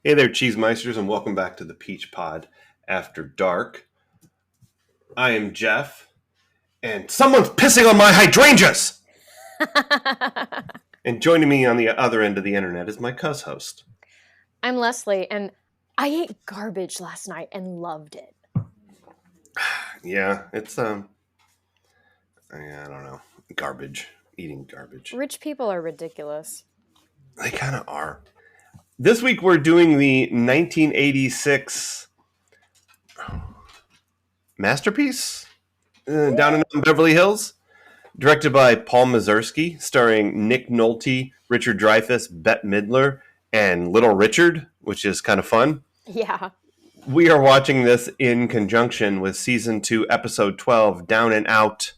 Hey there, Cheesemeisters, and welcome back to the Peach Pod After Dark. I am Jeff, and someone's pissing on my hydrangeas! And joining me on the other end of the internet is my co-host. I'm Leslie, and I ate garbage last night and loved it. Yeah, it's, I don't know, garbage. Eating garbage. Rich people are ridiculous. They kind of are. This week we're doing the 1986 masterpiece, Down in Beverly Hills, directed by Paul Mazursky, starring Nick Nolte, Richard Dreyfuss, Bette Midler, and Little Richard, which is kind of fun. Yeah. We are watching this in conjunction with Season 2, Episode 12, Down and Out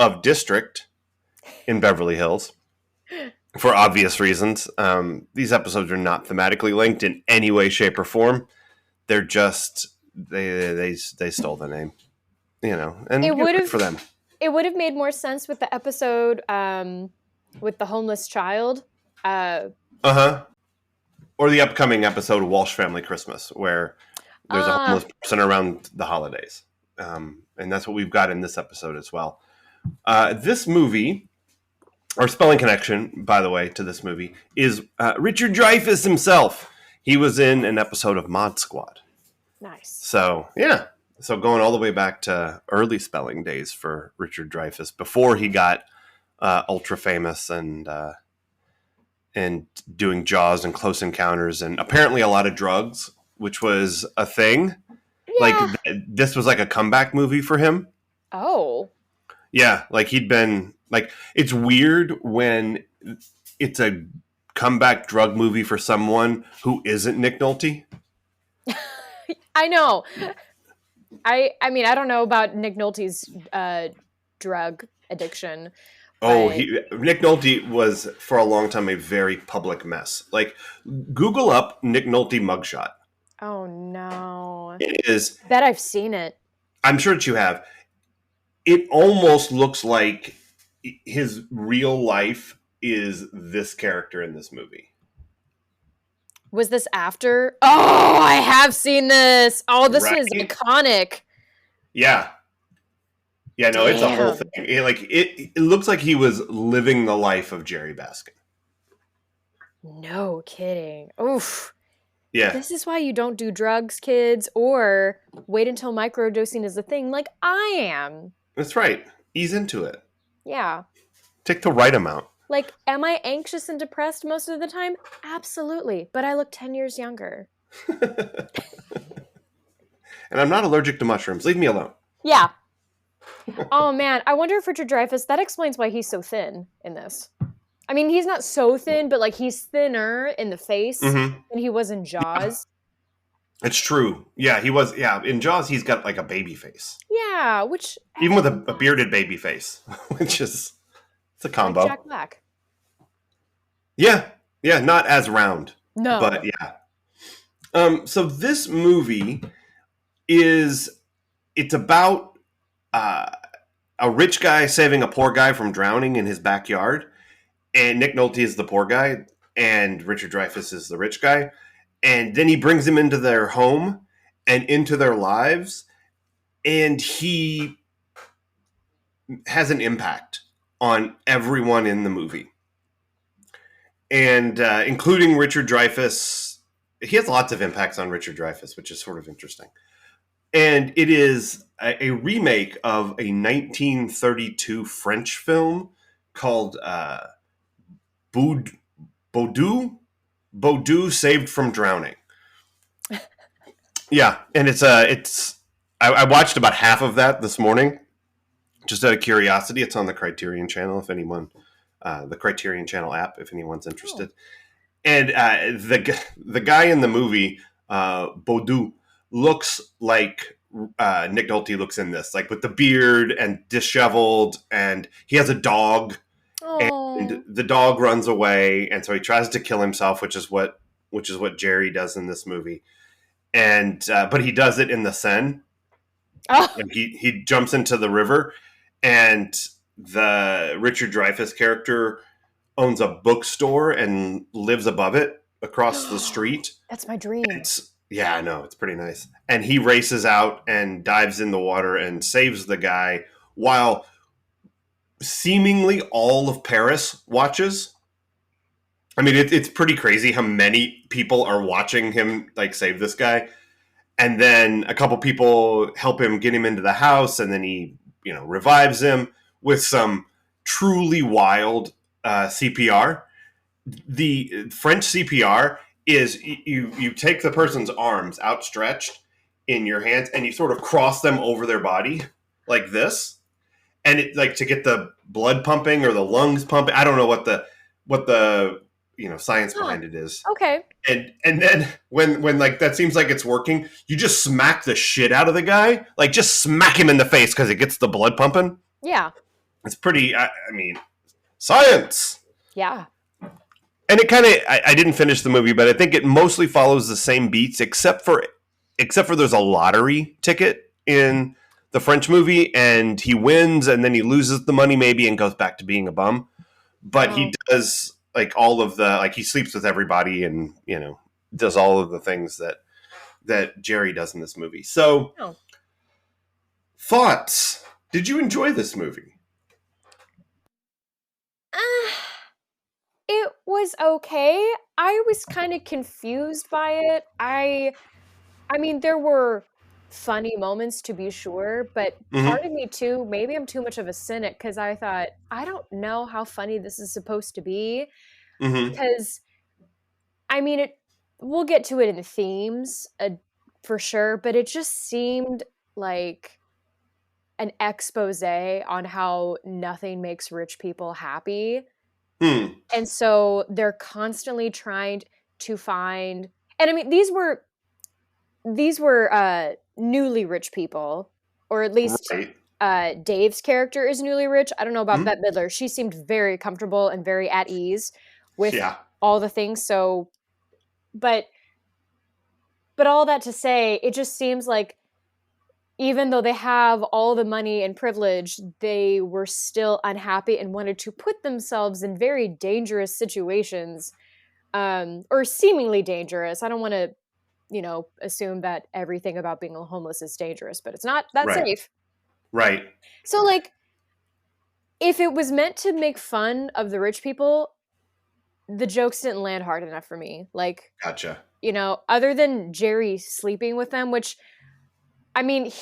of District in Beverly Hills. For obvious reasons. These episodes are not thematically linked in any way, shape, or form. They're just, they stole the name. You know, and good for them. It would have made more sense with the episode with the homeless child. Or the upcoming episode of Walsh Family Christmas, where there's a homeless person around the holidays. And that's what we've got in this episode as well. This movie, our spelling connection, by the way, to this movie, is Richard Dreyfuss himself. He was in an episode of Mod Squad. Nice. So, yeah. So going all the way back to early spelling days for Richard Dreyfuss, before he got ultra famous and doing Jaws and Close Encounters and apparently a lot of drugs, which was a thing. Yeah. Like, this was like a comeback movie for him. Oh. Yeah, like he'd been, like, it's weird when it's a comeback drug movie for someone who isn't Nick Nolte. I know. I mean, I don't know about Nick Nolte's drug addiction. Oh, Nick Nolte was, for a long time, a very public mess. Like, Google up Nick Nolte mugshot. Oh, no. It is. Bet I've seen it. I'm sure that you have. It almost looks like his real life is this character in this movie. Was this after? Oh, I have seen this. Oh, this is iconic. Yeah. Yeah, no, Damn. It's a whole thing. It looks like he was living the life of Jerry Baskin. No kidding. Oof. Yeah. This is why you don't do drugs, kids, or wait until microdosing is a thing like I am. That's right. Ease into it. Yeah. Take the right amount. Like, am I anxious and depressed most of the time? Absolutely. But I look 10 years younger. And I'm not allergic to mushrooms. Leave me alone. Yeah. Oh, man. I wonder if Richard Dreyfuss, that explains why he's so thin in this. I mean, he's not so thin, but, like, he's thinner in the face than he was in Jaws. It's true. Yeah, he was. Yeah, in Jaws, he's got, like, a baby face. Yeah, which... Even with a bearded baby face, which is... It's a combo. Like Jack Black. Yeah. Yeah, not as round. No. But, yeah. So this movie is... It's about a rich guy saving a poor guy from drowning in his backyard. And Nick Nolte is the poor guy. And Richard Dreyfuss is the rich guy. And then he brings him into their home and into their lives. And he has an impact on everyone in the movie. And including Richard Dreyfuss. He has lots of impacts on Richard Dreyfuss, which is sort of interesting. And it is a remake of a 1932 French film called Baudou Saved from Drowning. Yeah, and I watched about half of that this morning, just out of curiosity. It's on the Criterion Channel, if anyone, the Criterion Channel app, if anyone's interested. Oh. And the guy in the movie, Baudou, looks like Nick Nolte looks in this, like with the beard and disheveled, and he has a dog. Oh. And the dog runs away, and so he tries to kill himself, which is what Jerry does in this movie. And but he does it in the Seine. Oh. And he jumps into the river, and the Richard Dreyfuss character owns a bookstore and lives above it, across the street. That's my dream. Yeah, I know, it's pretty nice. And he races out and dives in the water and saves the guy while seemingly all of Paris watches. I mean, it's pretty crazy how many people are watching him like save this guy. And then a couple people help him get him into the house, and then he, revives him with some truly wild CPR. The French CPR is you take the person's arms outstretched in your hands and you sort of cross them over their body like this, and it like to get the blood pumping or the lungs pumping. I don't know what the science behind it is. Okay. And then when like that seems like it's working, you just smack the shit out of the guy, like just smack him in the face because it gets the blood pumping. Yeah. It's pretty. I mean, science. Yeah. And it kind of, I didn't finish the movie, but I think it mostly follows the same beats, except for there's a lottery ticket in the French movie, and he wins, and then he loses the money maybe and goes back to being a bum. But he does like all of the, like he sleeps with everybody and, does all of the things that Jerry does in this movie. So, thoughts? Did you enjoy this movie? It was okay. I was kind of confused by it. I mean, there were funny moments to be sure, but part of me too, maybe I'm too much of a cynic because I thought, I don't know how funny this is supposed to be. Because, I mean, we'll get to it in the themes for sure, but it just seemed like an expose on how nothing makes rich people happy. And so they're constantly trying to find, and I mean, these were newly rich people, or at least Dave's character is newly rich. I don't know about Bette Midler. She seemed very comfortable and very at ease with all the things. So, but all that to say, it just seems like even though they have all the money and privilege, they were still unhappy and wanted to put themselves in very dangerous situations, or seemingly dangerous. I don't want to, assume that everything about being homeless is dangerous, but it's not that safe. Right. So, like, if it was meant to make fun of the rich people, the jokes didn't land hard enough for me. Like, gotcha. Other than Jerry sleeping with them, which, I mean,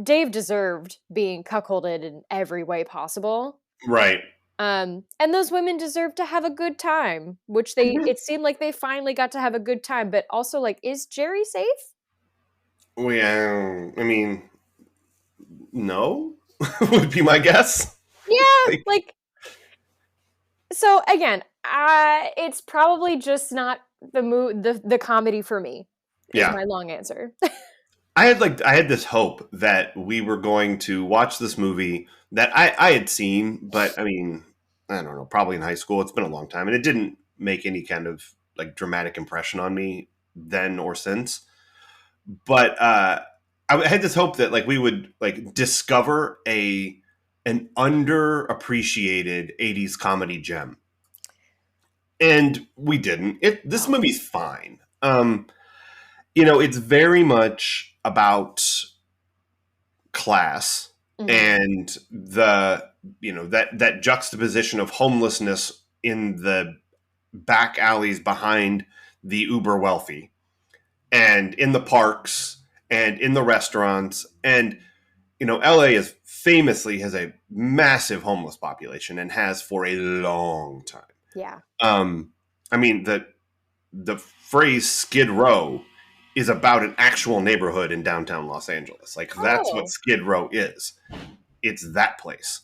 Dave deserved being cuckolded in every way possible. Right. And those women deserve to have a good time, which it seemed like they finally got to have a good time. But also, like, is Jerry safe? Well, I mean, no, would be my guess. Yeah, like, so again, it's probably just not the comedy for me. Is my long answer. I had this hope that we were going to watch this movie that I had seen, but I mean, I don't know, probably in high school. It's been a long time, and it didn't make any kind of like dramatic impression on me then or since. But I had this hope that like we would like discover an underappreciated 80s comedy gem. And we didn't. This movie's fine. It's very much about class and that juxtaposition of homelessness in the back alleys behind the uber wealthy and in the parks and in the restaurants. And, LA has a massive homeless population and has for a long time. Yeah. I mean, the phrase Skid Row is about an actual neighborhood in downtown Los Angeles. Like, that's what Skid Row is. It's that place.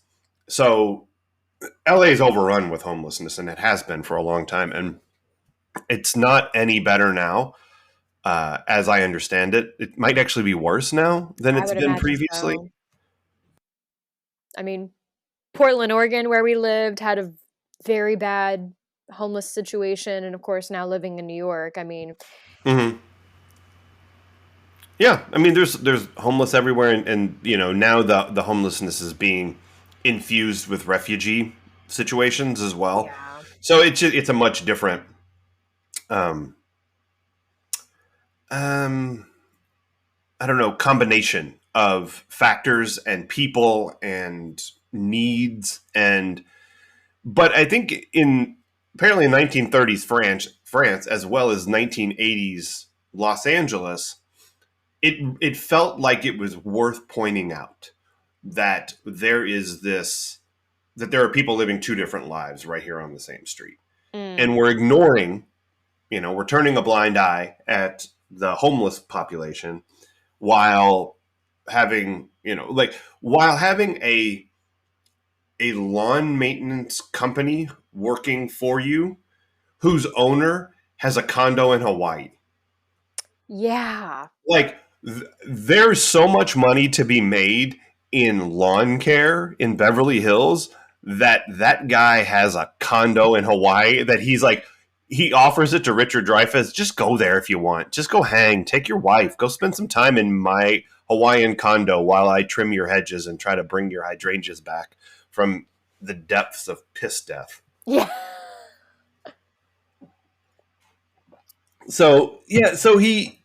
So LA is overrun with homelessness, and it has been for a long time. And it's not any better now, as I understand it. It might actually be worse now than it's been previously. So. I mean, Portland, Oregon, where we lived, had a very bad homeless situation. And of course, now living in New York, I mean... Yeah, I mean, there's homeless everywhere, and now the homelessness is being infused with refugee situations as well. Yeah. So it's a much different um, I don't know, combination of factors and people and needs. And but I think in apparently in 1930s France as well as 1980s Los Angeles, it felt like it was worth pointing out that there are people living two different lives right here on the same street. Mm. And we're ignoring, we're turning a blind eye at the homeless population while having, while having a lawn maintenance company working for you whose owner has a condo in Hawaii. Yeah. Like there's so much money to be made in lawn care in Beverly Hills that guy has a condo in Hawaii that he offers it to Richard Dreyfuss. Just go there if you want. Just go hang. Take your wife. Go spend some time in my Hawaiian condo while I trim your hedges and try to bring your hydrangeas back from the depths of piss death. Yeah. So yeah, so he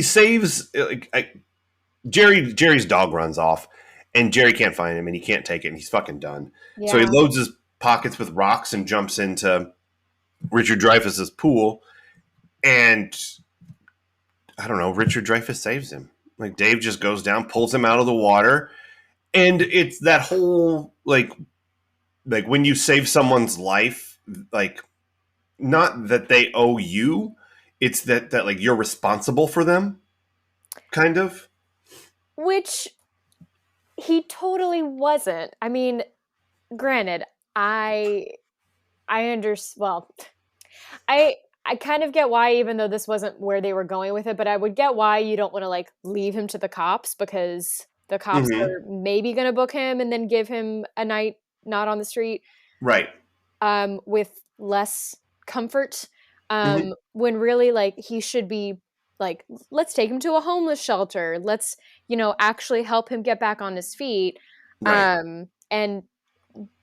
saves Jerry's dog runs off, and Jerry can't find him, and he can't take it, and he's fucking done. Yeah. So he loads his pockets with rocks and jumps into Richard Dreyfuss's pool, and I don't know, Richard Dreyfuss saves him. Like Dave just goes down, pulls him out of the water, and it's that whole like when you save someone's life, like not that they owe you, it's that like you're responsible for them, kind of. Which he totally wasn't. I mean, granted, I well, I kind of get why, even though this wasn't where they were going with it, but I would get why you don't want to like leave him to the cops, because the cops are maybe going to book him and then give him a night not on the street, right? With less comfort, when really like he should be like, let's take him to a homeless shelter. Let's, actually help him get back on his feet. Right. And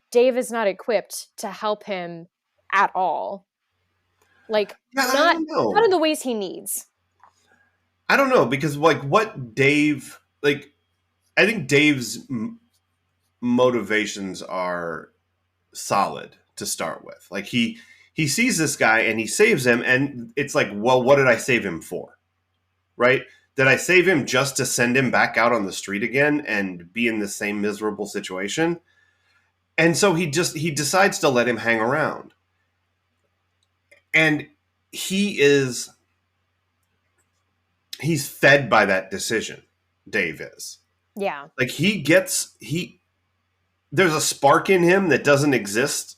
Dave is not equipped to help him at all. Like, not in the ways he needs. I don't know, because like what Dave, like, I think Dave's motivations are solid to start with. Like he sees this guy and he saves him, and it's like, well, what did I save him for? Right? Did I save him just to send him back out on the street again and be in the same miserable situation? And so he decides to let him hang around. And he's fed by that decision. Dave is. Yeah. Like there's a spark in him that doesn't exist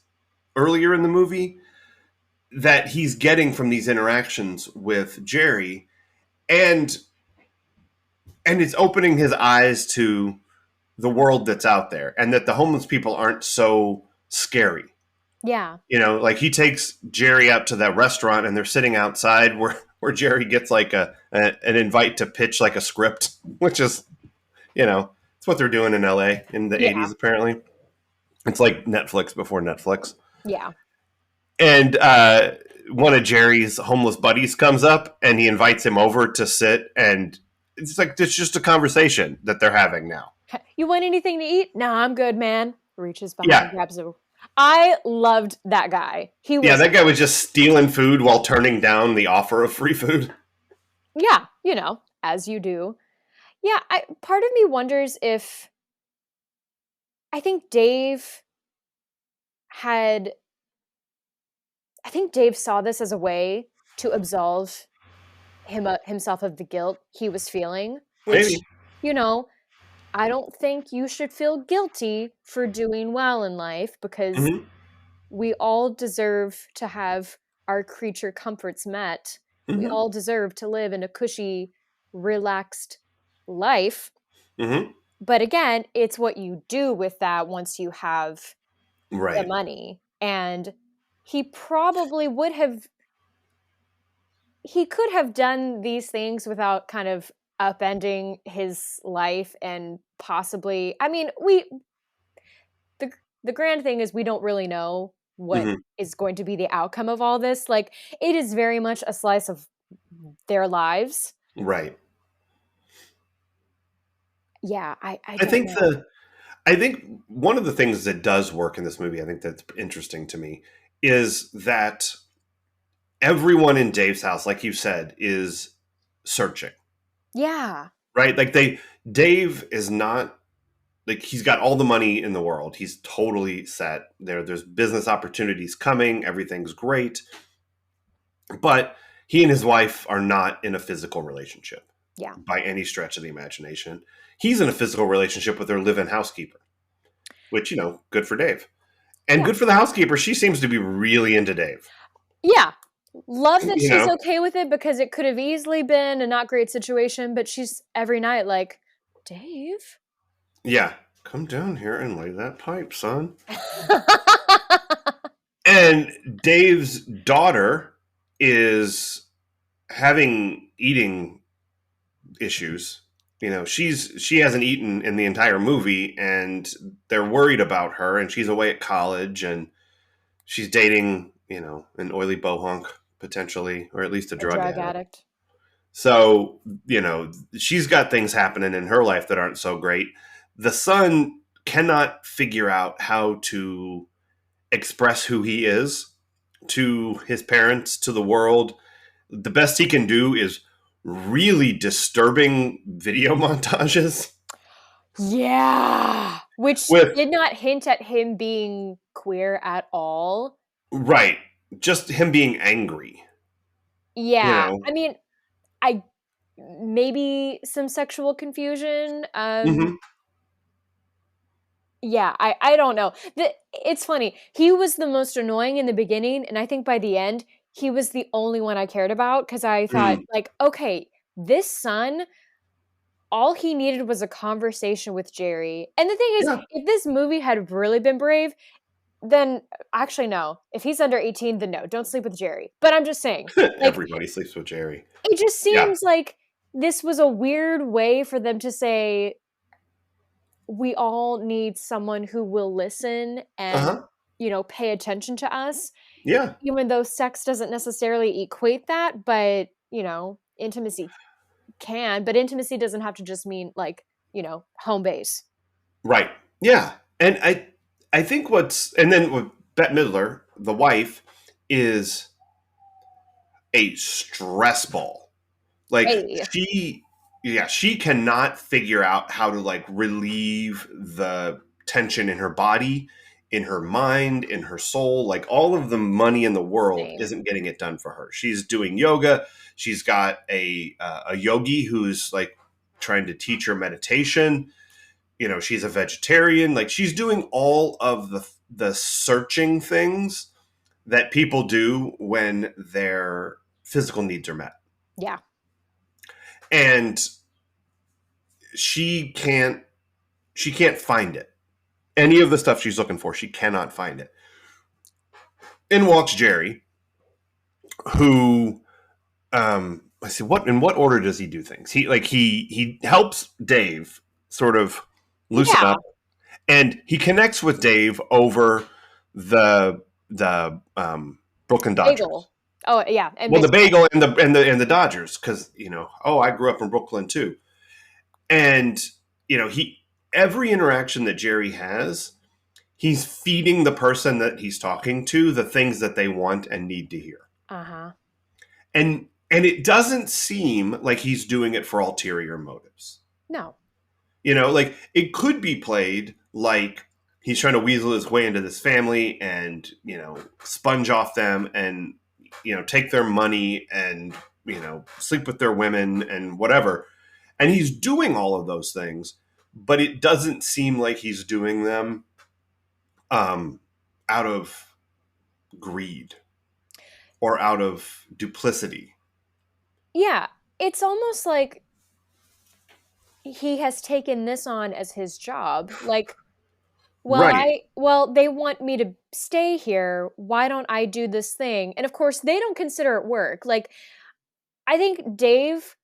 earlier in the movie that he's getting from these interactions with Jerry, and it's opening his eyes to the world that's out there, and that the homeless people aren't so scary. Yeah. Like he takes Jerry out to that restaurant, and they're sitting outside where Jerry gets like an invite to pitch like a script, which is, it's what they're doing in LA in the 80s, apparently. It's like Netflix before Netflix. Yeah. And one of Jerry's homeless buddies comes up, and he invites him over to sit, and it's just a conversation that they're having now. You want anything to eat? No, I'm good, man. Reaches behind, grabs a... I loved that guy. That guy was just stealing food while turning down the offer of free food. Yeah, as you do. Yeah, part of me wonders if... I think Dave saw this as a way to absolve himself of the guilt he was feeling. Which, maybe. I don't think you should feel guilty for doing well in life, because we all deserve to have our creature comforts met. We all deserve to live in a cushy, relaxed life. But again, it's what you do with that once you have the money. And he probably he could have done these things without kind of upending his life, and possibly, I mean, the grand thing is we don't really know what is going to be the outcome of all this. Like, it is very much a slice of their lives. Right. Yeah, I I don't think know. I think one of the things that does work in this movie, I think that's interesting to me, is that everyone in Dave's house, like you said, is searching. Yeah. Right? Like Dave is not like he's got all the money in the world. He's totally set. There's business opportunities coming, everything's great. But he and his wife are not in a physical relationship Yeah. by any stretch of the imagination. He's in a physical relationship with their live-in housekeeper, which, good for Dave. And Yeah. good for the housekeeper. She seems to be really into Dave. Yeah. Love that You she's know? okay with it, because it could have easily been a not great situation, but she's every night like, Dave? Yeah. Come down here and lay that pipe, son. And Dave's daughter is having eating issues. She hasn't eaten in the entire movie, and they're worried about her, and she's away at college, and she's dating, an oily bohunk potentially, or at least a A drug drug addict. addict. So, she's got things happening in her life that aren't so great. The son cannot figure out how to express who he is to his parents, to the world. The best he can do is really disturbing video montages. Yeah. Which With did not hint at him being queer at all. right, just him being angry. Yeah. I mean, I maybe some sexual confusion. Mm-hmm. Yeah, I don't know. It's funny. He was the most annoying in the beginning, and I think by the end, he was the only one I cared about, because I thought, Mm. like, okay, this son, all he needed was a conversation with Jerry. And the thing is, Yeah, if this movie had really been brave, then actually no. If he's under 18, then no, don't sleep with Jerry. But I'm just saying, like, everybody sleeps with Jerry. it just Yeah. seems like this was a weird way for them to say, we all need someone who will listen Uh and, huh. pay attention to us, Yeah. even though sex doesn't necessarily equate that, but, intimacy can, but intimacy doesn't have to just mean, like, home base. Right. Yeah. And I think and then with Bette Midler, the wife, is a stress ball. Like Hey. she cannot figure out how to like relieve the tension in her body, in her mind, in her soul. Like all of the money in the world Same. isn't getting it done for her. She's doing yoga. She's got a yogi who's like trying to teach her meditation. She's a vegetarian. Like she's doing all of the searching things that people do when their physical needs are met. Yeah. And she can't find it. Any of the stuff she's looking for, she cannot find it. In walks Jerry, who let's see, in what order does he do things? He helps Dave sort of loosen Yeah. up, and he connects with Dave over the Brooklyn Dodgers. Bagel. Oh, yeah. And Well, the baseball. bagel and the Dodgers, because I grew up in Brooklyn too, and he every interaction that Jerry has, he's feeding the person that he's talking to the things that they want and need to hear, Uh-huh. and it doesn't seem like he's doing it for ulterior motives. No. Like it could be played like he's trying to weasel his way into this family and sponge off them and take their money and sleep with their women and whatever, and he's doing all of those things, but it doesn't seem like he's doing them out of greed or out of duplicity. Yeah. It's almost like he has taken this on as his job. Like, Right. they want me to stay here. Why don't I do this thing? And of course, they don't consider it work. Like, I think Dave,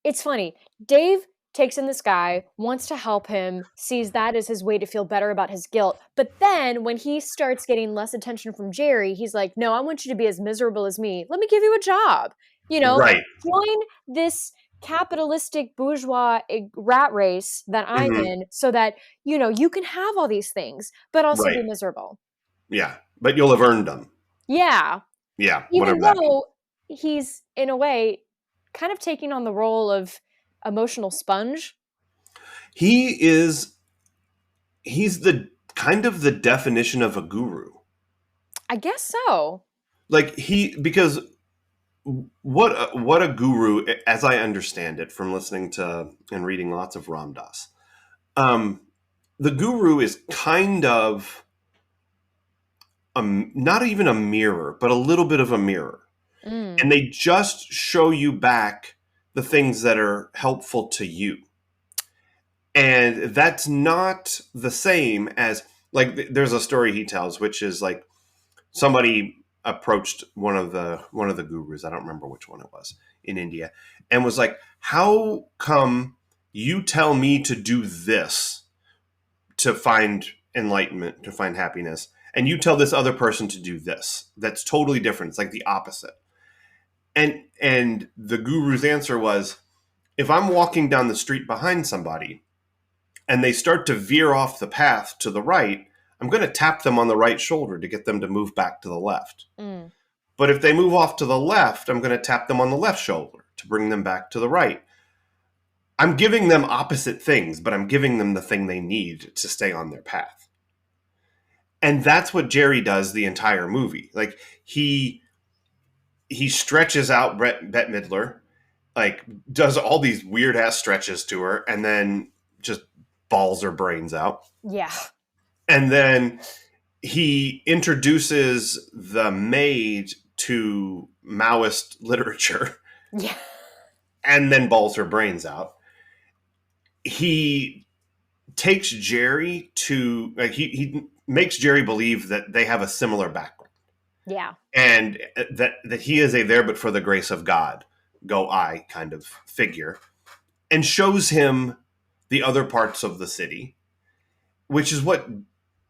it's funny. Dave takes in this guy, wants to help him, sees that as his way to feel better about his guilt. But then when he starts getting less attention from Jerry, he's like, no, I want you to be as miserable as me. Let me give you a job. You know, Right. join this capitalistic bourgeois rat race that I'm Hmm. in so that, you can have all these things, but also Right. be miserable. Yeah. But you'll have earned them. Yeah. Yeah. Even Whatever that means. though he's, in a way, kind of taking on the role of emotional sponge. He is, he's the kind of the definition of a guru. I guess so. Like because what a guru, as I understand it from listening to and reading lots of Ram Dass, um, the guru is kind of not even a mirror, but a little bit of a mirror, Mm. and they just show you back the things that are helpful to you, and that's not the same as, like, there's a story he tells, which is like somebody approached one of the gurus, I don't remember which one it was, in India, and was like, how come you tell me to do this to find enlightenment, to find happiness, and you tell this other person to do this that's totally different, it's like the opposite. And the guru's answer was, if I'm walking down the street behind somebody and they start to veer off the path to the right, I'm going to tap them on the right shoulder to get them to move back to the left. Mm. But if they move off to the left, I'm going to tap them on the left shoulder to bring them back to the right. I'm giving them opposite things, but I'm giving them the thing they need to stay on their path. And that's what Jerry does the entire movie. Like, he stretches out Bette Midler, like, does all these weird ass stretches to her, and then just balls her brains out. Yeah. And then he introduces the maid to Maoist literature. Yeah. And then balls her brains out. He takes Jerry to, like, he makes Jerry believe that they have a similar background. Yeah. And that he is a there but for the grace of God, go I kind of figure, and shows him the other parts of the city, which is what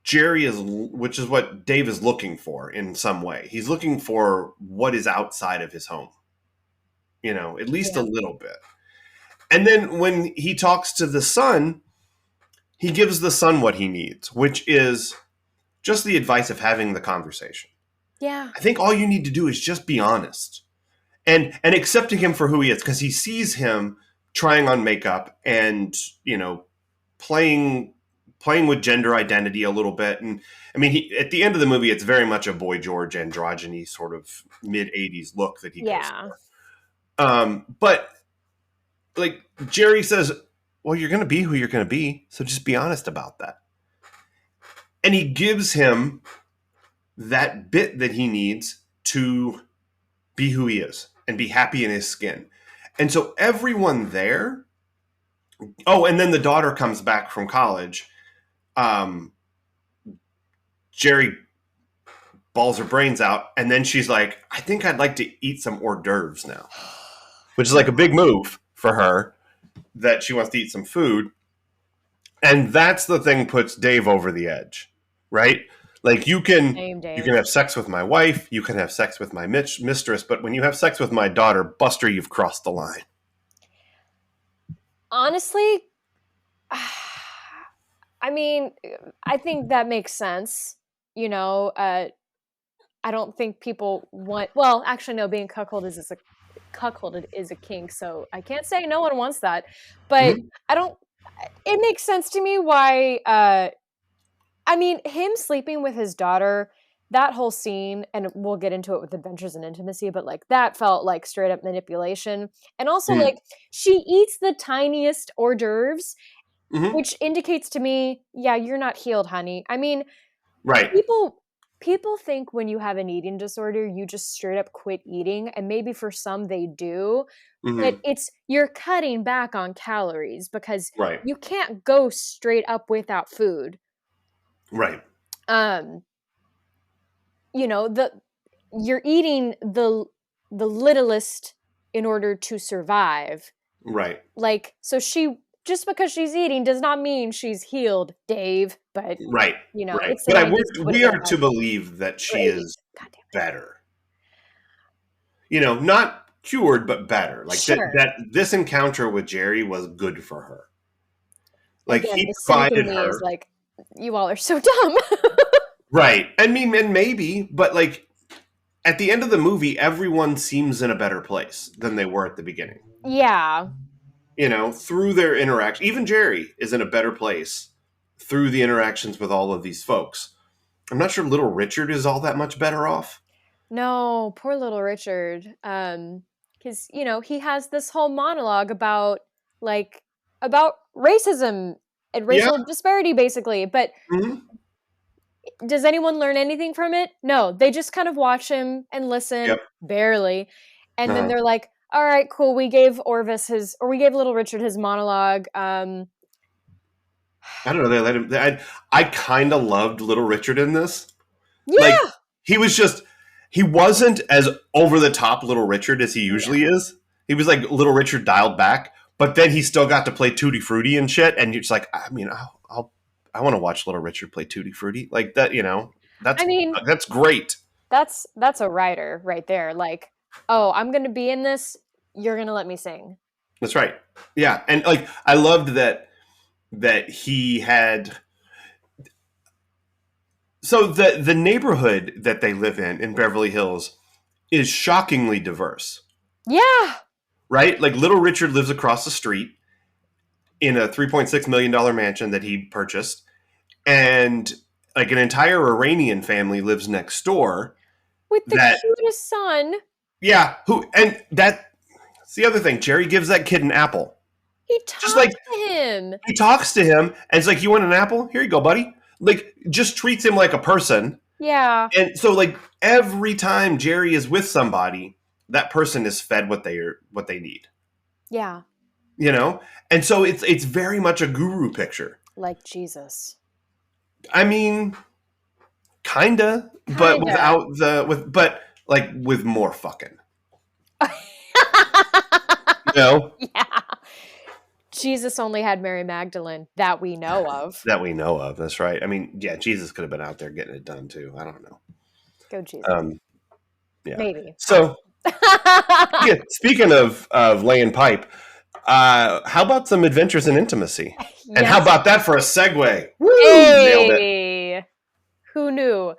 Dave is looking for in some way. He's looking for what is outside of his home, at least a little bit. And then when he talks to the son, he gives the son what he needs, which is just the advice of having the conversation. Yeah. I think all you need to do is just be honest and accepting him for who he is, because he sees him trying on makeup and, playing with gender identity a little bit. And I mean, at the end of the movie, it's very much a Boy George androgyny sort of mid-'80s look that he goes for. But, like, Jerry says, well, you're going to be who you're going to be, so just be honest about that. And he gives him that bit that he needs to be who he is and be happy in his skin. And so everyone there, and then the daughter comes back from college. Jerry balls her brains out, and then she's like, I think I'd like to eat some hors d'oeuvres now, which is like a big move for her, that she wants to eat some food. And that's the thing puts Dave over the edge, right? Like, you can have sex with my wife, you can have sex with my mistress, but when you have sex with my daughter, Buster, you've crossed the line. Honestly, I mean, I think that makes sense. I don't think people want. Well, actually, no. Being cuckolded is a kink, so I can't say no one wants that. But I don't. It makes sense to me why. I mean, him sleeping with his daughter, that whole scene, and we'll get into it with Adventures in Intimacy, but like that felt like straight up manipulation. And also, like, she eats the tiniest hors d'oeuvres, which indicates to me, yeah, you're not healed, honey. I mean, right. People think when you have an eating disorder, you just straight up quit eating, and maybe for some they do, but you're cutting back on calories because you can't go straight up without food. Right. You're eating the littlest in order to survive. Right. Like, so just because she's eating does not mean she's healed, Dave. But right. It's but we are to believe that she is better. Not cured, but better. Like Sure. that this encounter with Jerry was good for her. Like Again, he the cynic in provided me is her like, you all are so dumb. right. I mean, and maybe, but like at the end of the movie, everyone seems in a better place than they were at the beginning. Yeah. You know, through their interaction, even Jerry is in a better place through the interactions with all of these folks. I'm not sure Little Richard is all that much better off. No, poor little Richard. Because, you know, he has this whole monologue about, like, about racism and Yeah. racial disparity, basically. But Mhm. does anyone learn anything from it? No, they just kind of watch him and listen, Yep. barely. And then Uh-huh. they're like, all right, cool. We gave we gave Little Richard his monologue. I don't know. They let him. I kind of loved Little Richard in this. Like Yeah. he wasn't as over the top Little Richard as he usually is. He was like Little Richard dialed back, but then he still got to play Tutti Frutti and shit. And you're just like, I mean, I want to watch Little Richard play Tutti Frutti like that. You know, I mean, that's great. that's a writer right there. Like, oh, I'm going to be in this. You're going to let me sing. That's right. Yeah, and like I loved that he had. So the neighborhood that they live in Beverly Hills is shockingly diverse. Yeah. Right? Like Little Richard lives across the street in a $3.6 million mansion that he purchased. And like an entire Iranian family lives next door. With the cutest son. Yeah. And that's the other thing. Jerry gives that kid an apple. He talks to him. He talks to him and it's like, you want an apple? Here you go, buddy. Like, just treats him like a person. Yeah. And so like every time Jerry is with somebody, that person is fed what they need. Yeah. You know? And so it's very much a guru picture. Like Jesus. I mean, kinda. But with more fucking. You know? Yeah. Jesus only had Mary Magdalene that we know of. That's right. I mean, yeah, Jesus could have been out there getting it done too. I don't know. Go Jesus. Yeah. Maybe. So yeah, speaking of laying pipe, how about some adventures in intimacy? Yes. And how about that for a segue? Woo! Hey! Nailed it. Who knew?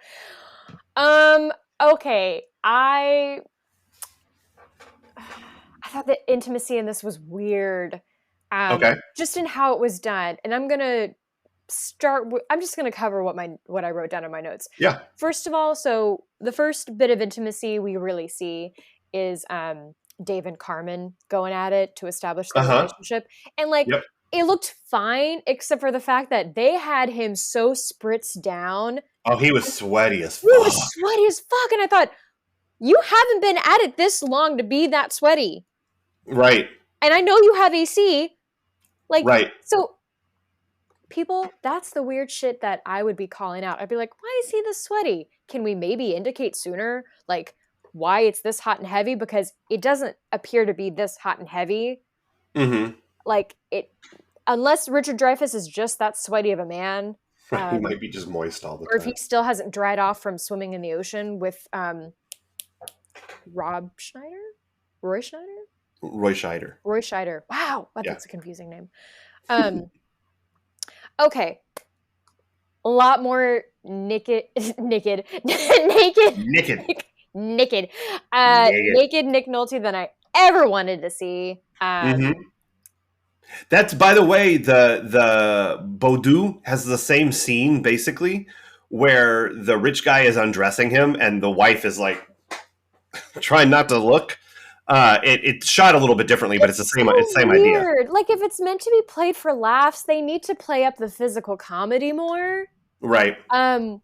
Okay. I thought the intimacy in this was weird. Okay. Just in how it was done. And I'm just going to cover what I wrote down in my notes. Yeah. First of all, so the first bit of intimacy we really see is Dave and Carmen going at it to establish their relationship. And like, it looked fine, except for the fact that they had him so spritzed down. Oh, he was sweaty as fuck. He was sweaty as fuck. And I thought, you haven't been at it this long to be that sweaty. Right. And I know you have AC. Like, right. So people, that's the weird shit that I would be calling out. I'd be like, why is he this sweaty? Can we maybe indicate sooner, like, why it's this hot and heavy? Because it doesn't appear to be this hot and heavy. Mm-hmm. Like, unless Richard Dreyfuss is just that sweaty of a man. He might be just moist all the time. Or if he still hasn't dried off from swimming in the ocean with Roy Schneider? Roy Scheider. Wow, that's a confusing name. Okay. A lot more naked Nick Nolte than I ever wanted to see. That's, by the way, the Baudu has the same scene basically where the rich guy is undressing him and the wife is like trying not to look. It's shot a little bit differently, but it's the same idea. Like, if it's meant to be played for laughs, they need to play up the physical comedy more. Right.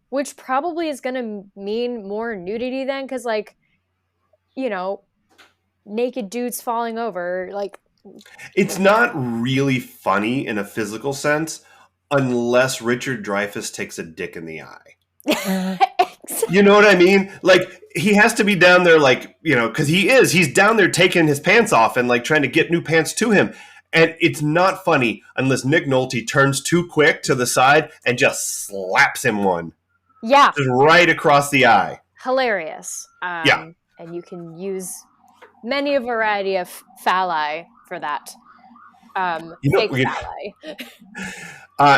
Which probably is going to mean more nudity then, because, like, you know, naked dudes falling over, like... It's not really funny in a physical sense unless Richard Dreyfuss takes a dick in the eye. Exactly. You know what I mean? Like, he has to be down there, like, you know, because he's down there taking his pants off and like trying to get new pants to him. And it's not funny unless Nick Nolte turns too quick to the side and just slaps him one. Yeah. Just right across the eye. Hilarious. Yeah. And you can use many a variety of phalli for that. You Fake know, phalli.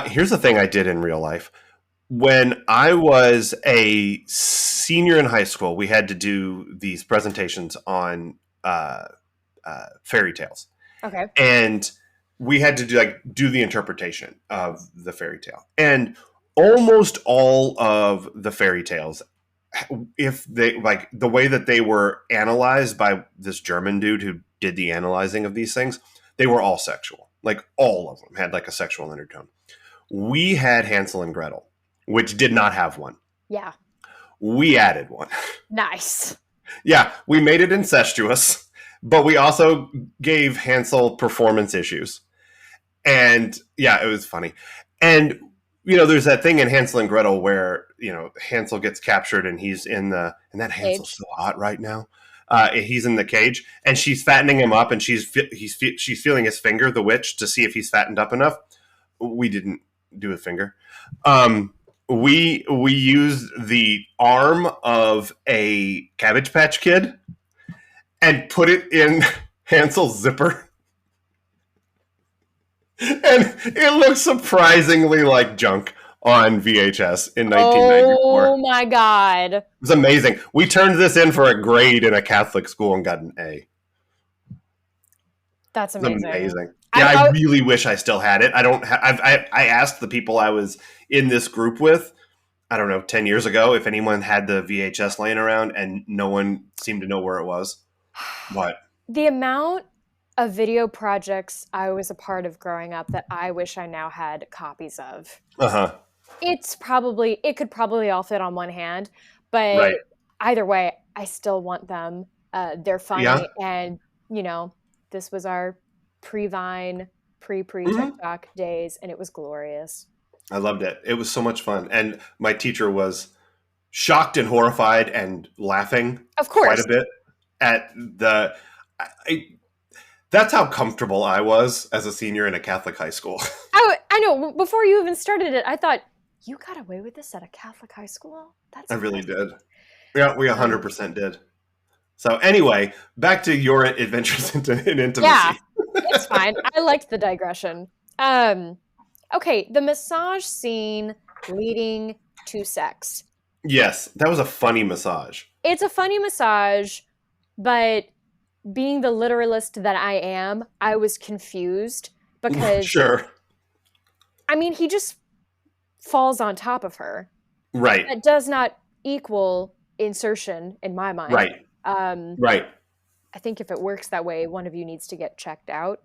here's the thing I did in real life. When I was a senior in high school, we had to do these presentations on fairy tales, Okay. and we had to do the interpretation of the fairy tale. And almost all of the fairy tales, if they like the way that they were analyzed by this German dude who did the analyzing of these things, they were all sexual. Like all of them had like a sexual undertone. We had Hansel and Gretel, which did not have one. Yeah. We added one. Nice. Yeah, we made it incestuous, but we also gave Hansel performance issues. And yeah, it was funny. And there's that thing in Hansel and Gretel where Hansel gets captured and he's in the and that Hansel's so hot right now. He's in the cage and she's fattening him up and she's feeling his finger, the witch, to see if he's fattened up enough. We didn't do a finger. We used the arm of a Cabbage Patch Kid and put it in Hansel's zipper. And it looks surprisingly like junk on VHS in 1994. Oh my God. It was amazing. We turned this in for a grade in a Catholic school and got an A. That's amazing. Amazing. Yeah, I really wish I still had it. I asked the people I was in this group with, I don't know, 10 years ago, if anyone had the VHS laying around, and no one seemed to know where it was. What? The amount of video projects I was a part of growing up that I wish I now had copies of. Uh-huh. It could probably all fit on one hand, but either way, I still want them. They're funny. Yeah. And, this was our pre-Vine, pre-TikTok days, and it was glorious. I loved it. It was so much fun. And my teacher was shocked and horrified and laughing quite a bit at the... That's how comfortable I was as a senior in a Catholic high school. I know. Before you even started it, I thought, you got away with this at a Catholic high school? I really did. Yeah, we 100% did. So anyway, back to your adventures in intimacy. Yeah, it's fine. I liked the digression. Okay, the massage scene leading to sex. Yes, that was a funny massage. It's a funny massage, but... being the literalist that I am, I was confused because... Sure. I mean, he just falls on top of her. Right. That does not equal insertion in my mind. Right. Right. I think if it works that way, one of you needs to get checked out.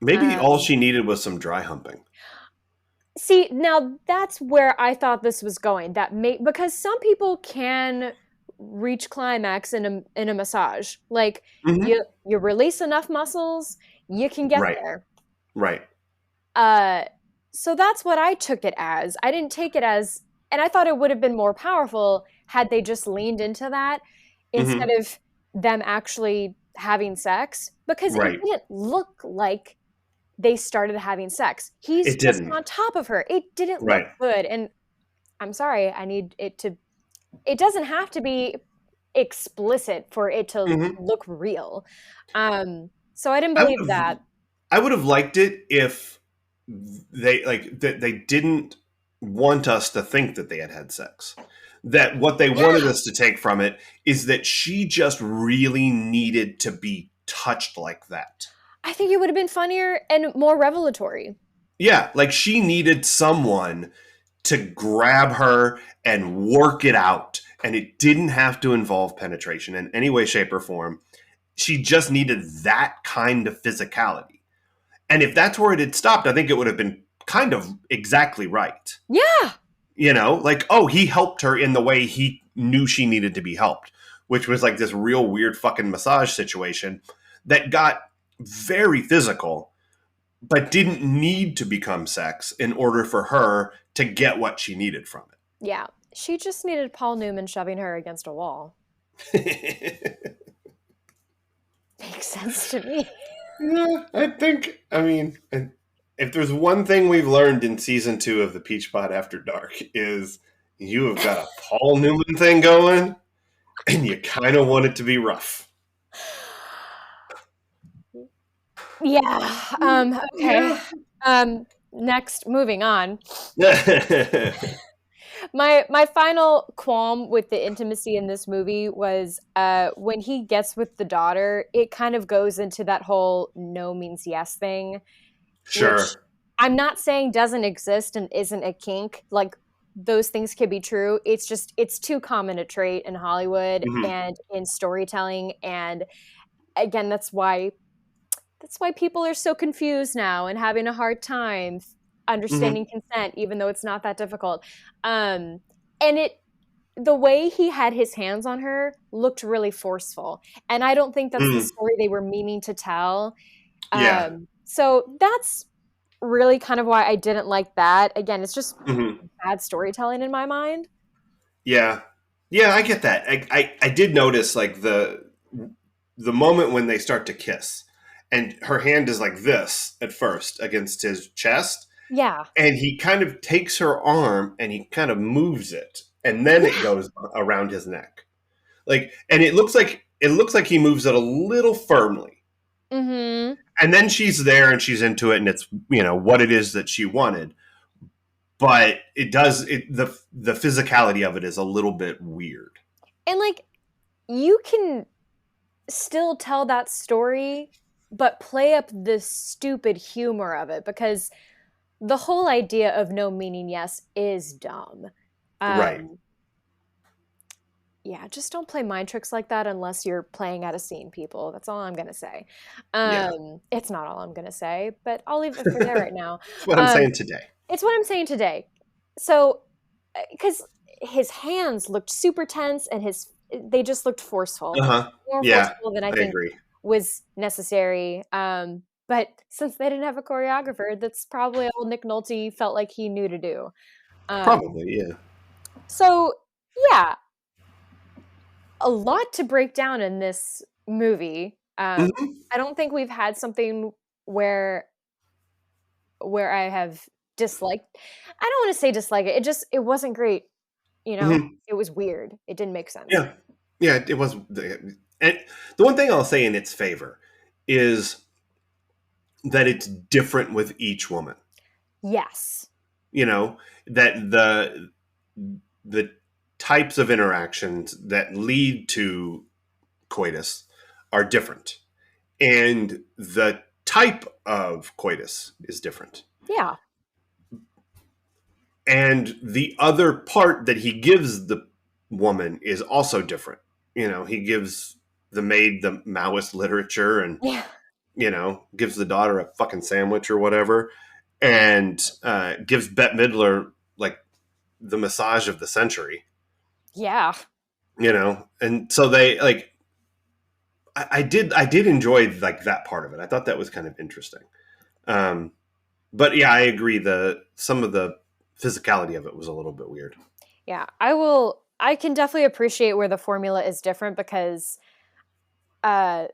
Maybe all she needed was some dry humping. See, now that's where I thought this was going. Because some people can... reach climax in a massage. Like you release enough muscles, you can get there. Right. So that's what I took it as. I didn't take it as, and I thought it would have been more powerful had they just leaned into that instead of them actually having sex, because it didn't look like they started having sex. He's just on top of her. It didn't look good. And I'm sorry, I need it to... It doesn't have to be explicit for it to look real. So I didn't believe that. I would have liked it if they didn't want us to think that they had sex. That what they wanted us to take from it is that she just really needed to be touched like that. I think it would have been funnier and more revelatory. Yeah, like she needed someone to grab her and work it out. And it didn't have to involve penetration in any way, shape, or form. She just needed that kind of physicality. And if that's where it had stopped, I think it would have been kind of exactly right. Yeah. He helped her in the way he knew she needed to be helped, which was like this real weird fucking massage situation that got very physical, but didn't need to become sex in order for her to get what she needed from it. Yeah. She just needed Paul Newman shoving her against a wall. Makes sense to me. Yeah, if there's one thing we've learned in season 2 of the Peach Pod After Dark is you have got a Paul Newman thing going and you kind of want it to be rough. Yeah. Okay. Yeah. Next, moving on. My final qualm with the intimacy in this movie was when he gets with the daughter, it kind of goes into that whole no means yes thing, which Sure. I'm not saying doesn't exist and isn't a kink. Like those things could be true. It's just it's too common a trait in Hollywood Hmm. and in storytelling. And again, that's why people are so confused now and having a hard time Hmm. understanding consent, even though it's not that difficult. And the way he had his hands on her looked really forceful, and I don't think that's the Hmm. story they were meaning to tell. Yeah. So that's really kind of why I didn't like that. Again, it's just Hmm. bad storytelling in my mind. Yeah. Yeah, I get that. I did notice like the moment when they start to kiss and her hand is like this at first against his chest Yeah. and he kind of takes her arm and he kind of moves it and then it Yeah. goes around his neck. Like and it looks like he moves it a little firmly. Mhm. And then she's there and she's into it and it's, what it is that she wanted. But the physicality of it is a little bit weird. And like you can still tell that story but play up the stupid humor of it because the whole idea of no meaning yes is dumb. Right. Um, yeah, just don't play mind tricks like that unless you're playing at a scene, people. That's all I'm gonna say. Yeah. It's not all I'm gonna say, but I'll leave it for there right now. That's what I'm Um, saying today. it's what I'm saying today. So, because his hands looked super tense and his they just looked forceful, Uh-huh. more Yeah, forceful than I I think agree. was necessary. But since they didn't have a choreographer, that's probably all Nick Nolte felt like he knew to do. Um, Probably, yeah. so yeah, a lot to break down in this movie. Mhm. I don't think we've had something where I have disliked. I don't want to say dislike it. It wasn't great. Mhm. It was weird. It didn't make sense. Yeah. Yeah, it was and the one thing I'll say in its favor is that it's different with each woman. Yes. You know, that the types of interactions that lead to coitus are different. And the type of coitus is different. Yeah. And the other part that he gives the woman is also different. He gives the maid the Maoist literature and, Yeah. gives the daughter a fucking sandwich or whatever and gives Bette Midler like the massage of the century, Yeah. and so they like, I did enjoy like that part of it. I thought that was kind of interesting. Um, but yeah, I agree. Some of the physicality of it was a little bit weird. Yeah. I can definitely appreciate where the formula is different because uh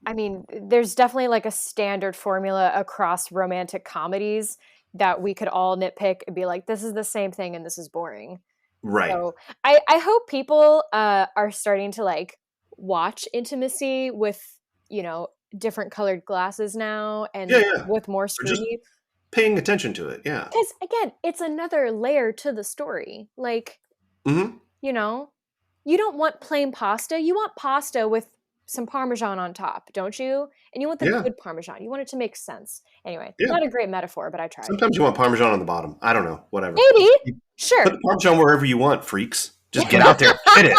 I mean, there's definitely like a standard formula across romantic comedies that we could all nitpick and be like, this is the same thing and this is boring. Right. So I hope people are starting to like watch intimacy with, you know, different colored glasses now Yeah, and yeah. with more Or just scrutiny. paying attention to it. Yeah. Because again, it's another layer to the story. Like, Hmm. you know, you don't want plain pasta. You want pasta with some Parmesan on top, don't you? And you want the Yeah. good Parmesan. You want it to make sense. Anyway, Yeah. not a great metaphor, but I tried. Sometimes you want Parmesan on the bottom. I don't know. Whatever. Maybe. You put Sure. the Parmesan wherever you want, freaks. Just get out there. Get it.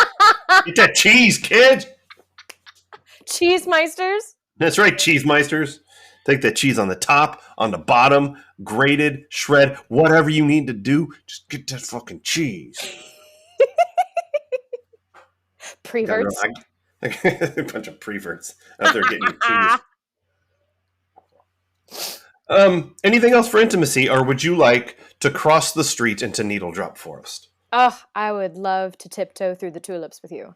Get that cheese, kid. Cheese meisters. That's right, cheese meisters. Take that cheese on the top, on the bottom, grated, shred, whatever you need to do. Just get that fucking cheese. Got no, Preverts. a bunch of preverts out there getting your cheese. Anything else for intimacy, or would you like to cross the street into Needle Drop Forest? Oh, I would love to tiptoe through the tulips with you.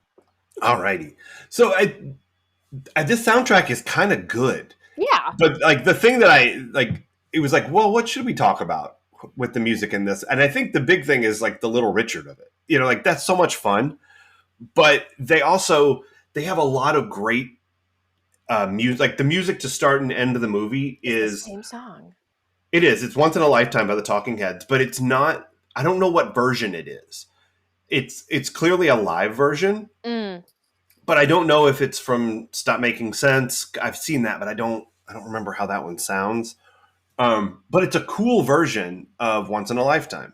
Alrighty. So this soundtrack is kind of good, Yeah. but like the thing that I like, it was like, well, what should we talk about with the music in this? And I think the big thing is like the Little Richard of it. Like that's so much fun, but they have a lot of great music. Like the music to start and end of the movie It's is the same song. it is. It's Once in a Lifetime by the Talking Heads, but it's not. I don't know what version it is. It's clearly a live version, but I don't know if it's from Stop Making Sense. I've seen that, but I don't remember how that one sounds. But it's a cool version of Once in a Lifetime.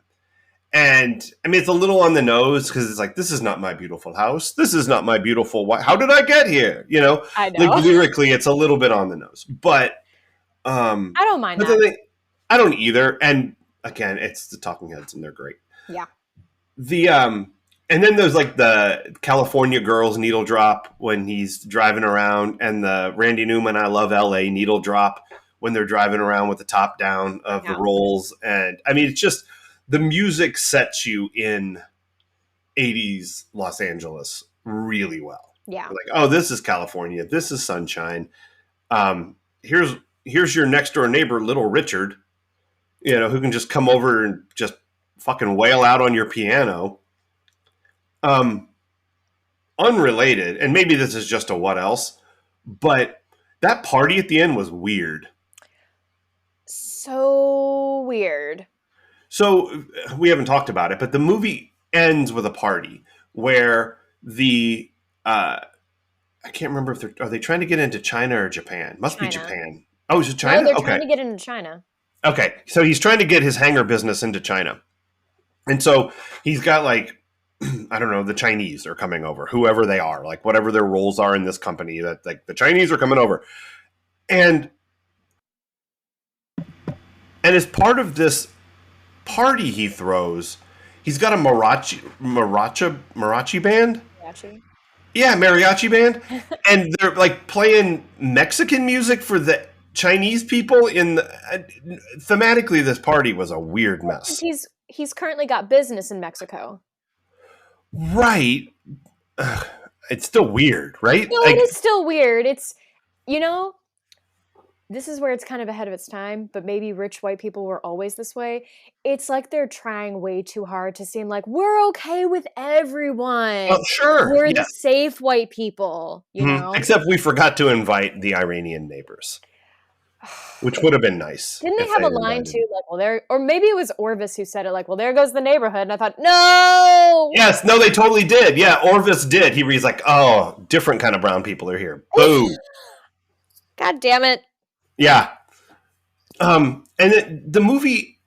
And I mean, it's a little on the nose because it's like, this is not my beautiful house. This is not my beautiful wife. How did I get here? You know, I know. like lyrically, it's a little bit on the nose, but I don't mind but that. I don't either. And again, it's the Talking Heads, and they're great. Yeah. And then there's like the California Girls needle drop when he's driving around, and the Randy Newman I Love L.A. needle drop when they're driving around with the top down of the rolls. And I mean, it's just the music sets you in 80s Los Angeles really well. Yeah. Like, oh, this is California. This is sunshine. Here's your next door neighbor, Little Richard, you know, who can just come over and just fucking wail out on your piano. Unrelated, and maybe this is just a what else, but that party at the end was weird. So weird. So we haven't talked about it, but the movie ends with a party where the I can't remember if are they trying to get into China or Japan? Must be Japan. Oh, is it China? No, they're trying to get into China. Okay, so he's trying to get his hangar business into China, and so he's got like, I don't know, the Chinese are coming over, whoever they are, like whatever their roles are in this company, that like the Chinese are coming over, and as part of this party he throws, he's got a mariachi band. Mariachi? Yeah, mariachi band. And they're like playing Mexican music for the Chinese people thematically this party was a weird mess. He's currently got business in Mexico. Right. Ugh, it's still weird, right? No, it is still weird. It's, you know, this is where it's kind of ahead of its time, but maybe rich white people were always this way. It's like they're trying way too hard to seem like we're okay with everyone. Oh, sure. We're the safe white people, you know? Except we forgot to invite the Iranian neighbors, which would have been nice. Didn't they have a line too, like, well, there, or maybe it was Orvis who said it, like, well, there goes the neighborhood. And I thought, no! Yes, no, they totally did. Yeah, Orvis did. He's like, oh, different kind of brown people are here. Boom. God damn it. Yeah. And the movie,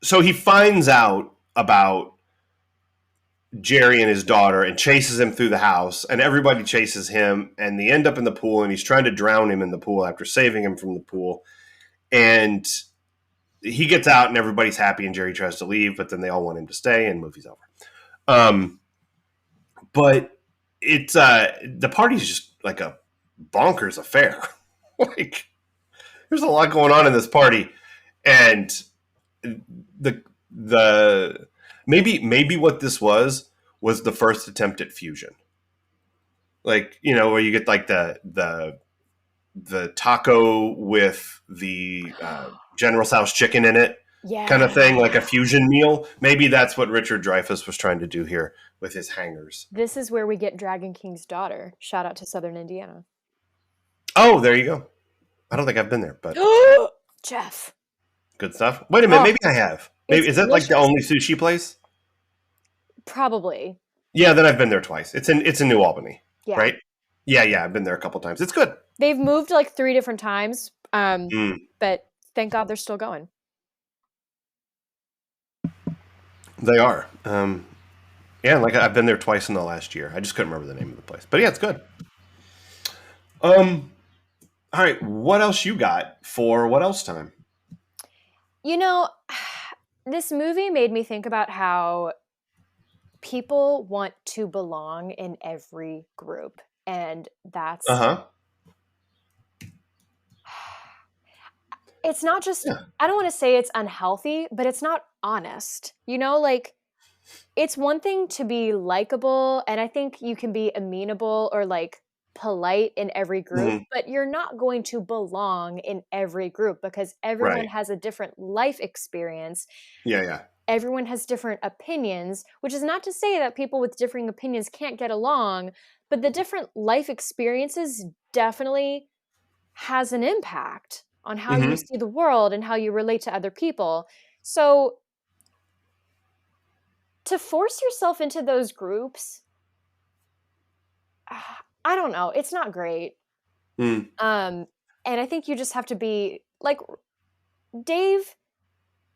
so he finds out about Jerry and his daughter and chases him through the house, and everybody chases him, and they end up in the pool, and he's trying to drown him in the pool after saving him from the pool. And he gets out, and everybody's happy, and Jerry tries to leave, but then they all want him to stay, and movie's over. But it's the party's just like a bonkers affair. Like, there's a lot going on in this party, and the maybe what this was the first attempt at fusion. Like, you know, where you get like the taco with the General Tso's chicken in it, kind of thing, like a fusion meal. Maybe that's what Richard Dreyfuss was trying to do here with his hangers. This is where we get Dragon King's daughter. Shout out to Southern Indiana. Oh, there you go. I don't think I've been there, but Jeff. Good stuff. Wait a minute, maybe I have. Maybe is that delicious. like the only sushi place? Probably. Yeah, then I've been there twice. It's in New Albany, yeah. right? Yeah, I've been there a couple times. It's good. They've moved like 3 different times, but thank God they're still going. They are. Yeah, like I've been there twice in the last year. I just couldn't remember the name of the place, but yeah, it's good. All right, what else you got for what else time? You know, this movie made me think about how people want to belong in every group, and that's it's not just I don't want to say it's unhealthy, but it's not honest. You know, like, it's one thing to be likable, and I think you can be amenable or like polite in every group, but you're not going to belong in every group because everyone has a different life experience. Yeah. everyone has different opinions, which is not to say that people with differing opinions can't get along, but the different life experiences definitely has an impact on how you Mm-hmm. see the world and how you relate to other people. So to force yourself into those groups, I don't know, it's not great. Mm. And I think you just have to be like, Dave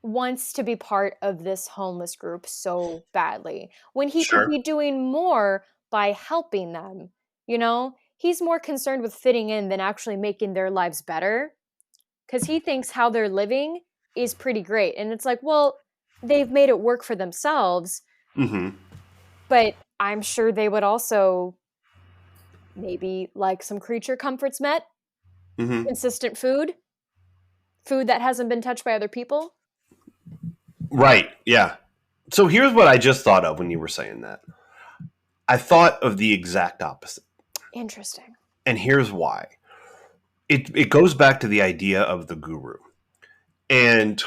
wants to be part of this homeless group so badly when he could Sure. be doing more by helping them. You know, he's more concerned with fitting in than actually making their lives better because he thinks how they're living is pretty great. And it's like, well, they've made it work for themselves, Mm-hmm. but I'm sure they would also maybe like some creature comforts met, Mm-hmm. consistent food that hasn't been touched by other people. Right. Yeah. So here's what I just thought of when you were saying that. I thought of the exact opposite. Interesting. And here's why. It goes back to the idea of the guru and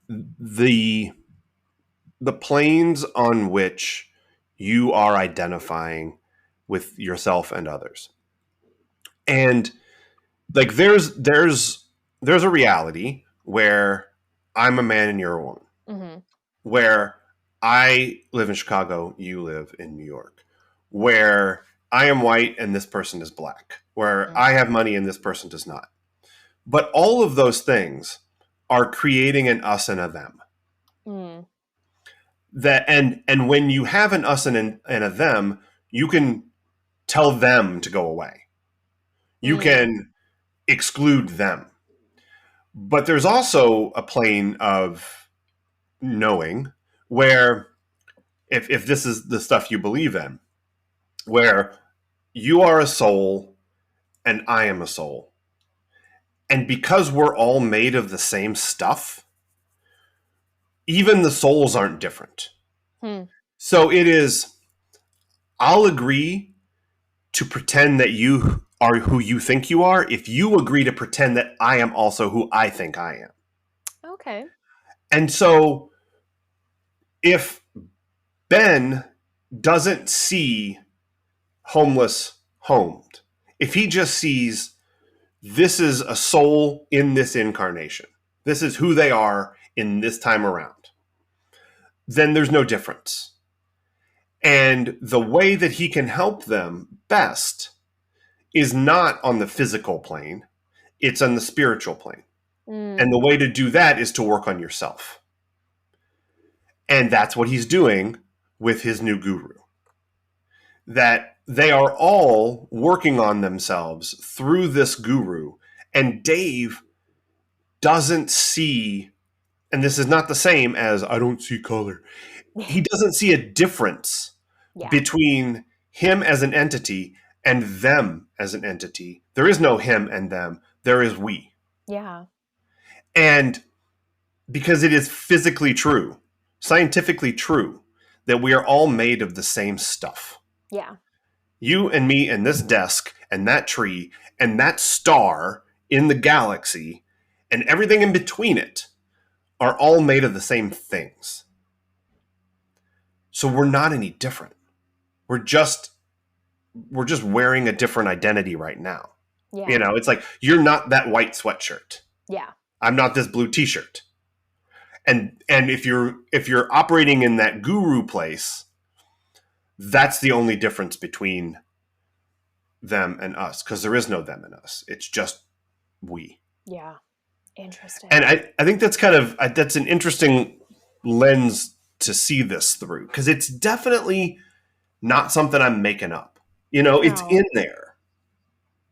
the the planes on which you are identifying with yourself and others. And like there's a reality where I'm a man and you're a woman. Mm-hmm. Where I live in Chicago, you live in New York. Where I am white and this person is black. Where I have money and this person does not. But all of those things are creating an us and a them. Mm. That and when you have an us and a them, you can tell them to go away. You Mm. can exclude them. But there's also a plane of knowing where if this is the stuff you believe in, where you are a soul and I am a soul. And because we're all made of the same stuff, even the souls aren't different. Hmm. So it is, I'll agree to pretend that you are who you think you are if you agree to pretend that I am also who I think I am. Okay. And so if Ben doesn't see homeless homed, if he just sees this is a soul in this incarnation, this is who they are in this time around, then there's no difference. And the way that he can help them best is not on the physical plane, it's on the spiritual plane. Mm. And the way to do that is to work on yourself. And that's what he's doing with his new guru. That they are all working on themselves through this guru. And Dave doesn't see, and this is not the same as I don't see color. He doesn't see a difference Yeah. between him as an entity and them as an entity. There is no him and them, there is we. Yeah. And because it is physically true, scientifically true, that we are all made of the same stuff. Yeah. You and me and this desk and that tree and that star in the galaxy and everything in between it are all made of the same things. So we're not any different. We're just wearing a different identity right now. Yeah. You know, it's like you're not that white sweatshirt. Yeah. I'm not this blue t-shirt. And if you're operating in that guru place, that's the only difference between them and us, because there is no them and us. It's just we. Yeah. Interesting. And I think that's kind of that's an interesting lens to see this through, because it's definitely not something I'm making up. You know, it's No. in there.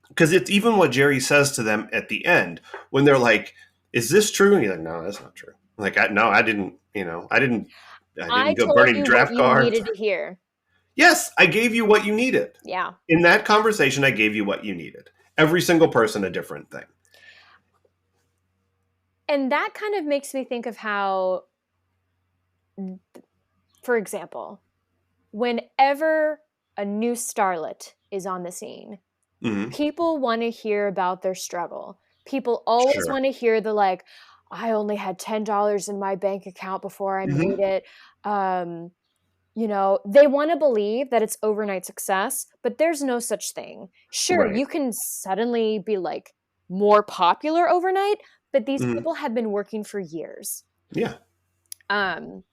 Because it's even what Jerry says to them at the end when they're like, "Is this true?" And he's like, "No, that's not true." Like, I didn't. You know, I didn't I go told burning you draft what you cards. needed to hear. Yes, I gave you what you needed. Yeah. In that conversation, I gave you what you needed. Every single person a different thing. And that kind of makes me think of how, for example, whenever a new starlet is on the scene, Mm-hmm. people want to hear about their struggle. People always Sure. want to hear the like, I only had $10 in my bank account before I Mm-hmm. made it. Um, they want to believe that it's overnight success, but there's no such thing. Sure, Right. you can suddenly be like more popular overnight, but these Mm-hmm. people have been working for years. Yeah. Um,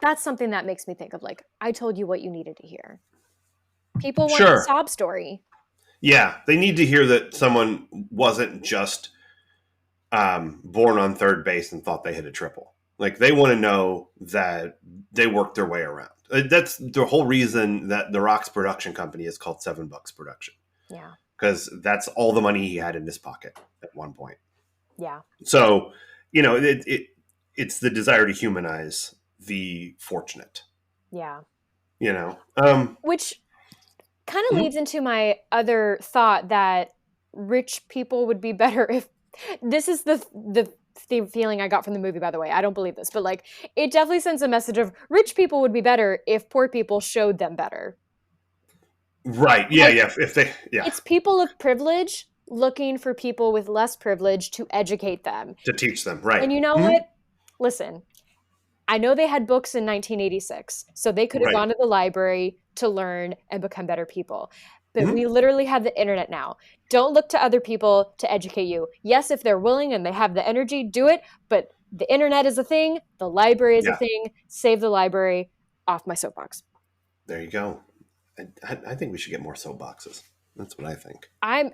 that's something that makes me think of like, I told you what you needed to hear. People want the Sure. sob story. Yeah. They need to hear that someone wasn't just born on third base and thought they hit a triple. Like they want to know that they worked their way around. That's the whole reason that The Rock's production company is called $7 Production, Yeah. because that's all the money he had in his pocket at one point. Yeah. So, it's the desire to humanize the fortunate. Yeah. Which Which kind of leads into my other thought that rich people would be better if this is the feeling I got from the movie, by the way. I don't believe this, but like it definitely sends a message of rich people would be better if poor people showed them better. right, yeah, Like, yeah. If they, yeah, it's people of privilege looking for people with less privilege to educate them. to teach them, right? And you know what? Listen, I know they had books in 1986, so they could have Right. gone to the library to learn and become better people. But Mm-hmm. we literally have the internet now. Don't look to other people to educate you. Yes, if they're willing and they have the energy, do it. But the internet is a thing. The library is a Yeah. thing. Save the library. Off my soapbox. There you go. I think we should get more soapboxes. That's what I think. I'm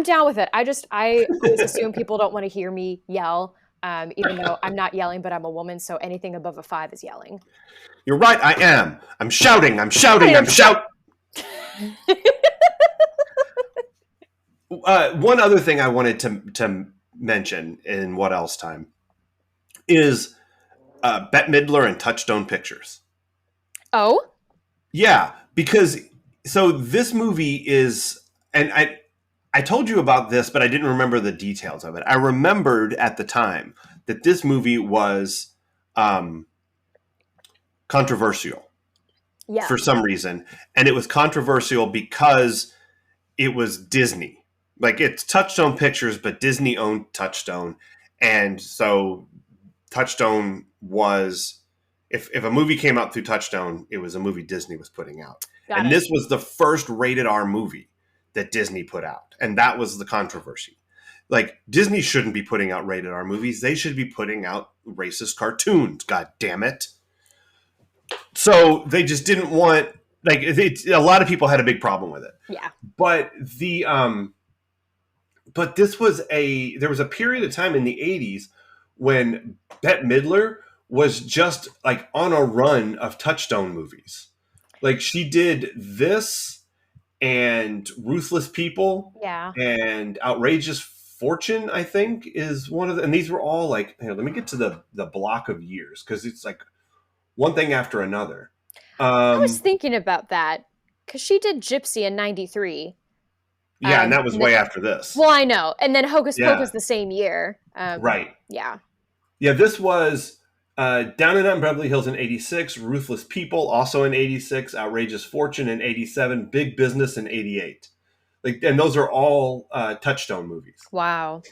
down with it. I always assume people don't want to hear me yell. Even though I'm not yelling, but I'm a woman, so anything above a 5 is yelling. You're right. I am. I'm shouting. I'm shouting. I'm shouting. One other thing I wanted to mention in What Else Time is Bette Midler and Touchstone Pictures. Oh? Yeah, because so this movie is, and I told you about this, but I didn't remember the details of it. I remembered at the time that this movie was controversial for some reason, and it was controversial because it was Disney. Like it's Touchstone Pictures, but Disney owned Touchstone, and so Touchstone was, if a movie came out through Touchstone, it was a movie Disney was putting out. Got it. This was the first rated R movie that Disney put out. And that was the controversy. Like Disney shouldn't be putting out rated R movies. They should be putting out racist cartoons. God damn it. So they just didn't want, like, a lot of people had a big problem with it. Yeah. But but there was a period of time in the 80s when Bette Midler was just like on a run of Touchstone movies. Like she did this and Ruthless People, Yeah. and Outrageous Fortune, I think, is one of the, and these were all like, let me get to the block of years, because it's like one thing after another. I was thinking about that because she did Gypsy in '93. Yeah, and that was way after this. Well, I know. And then Hocus Pocus the same year. Right. Yeah. Yeah, this was Down and Out in Beverly Hills in 86, Ruthless People also in 86, Outrageous Fortune in 87, Big Business in 88. Like, and those are all Touchstone movies. Wow.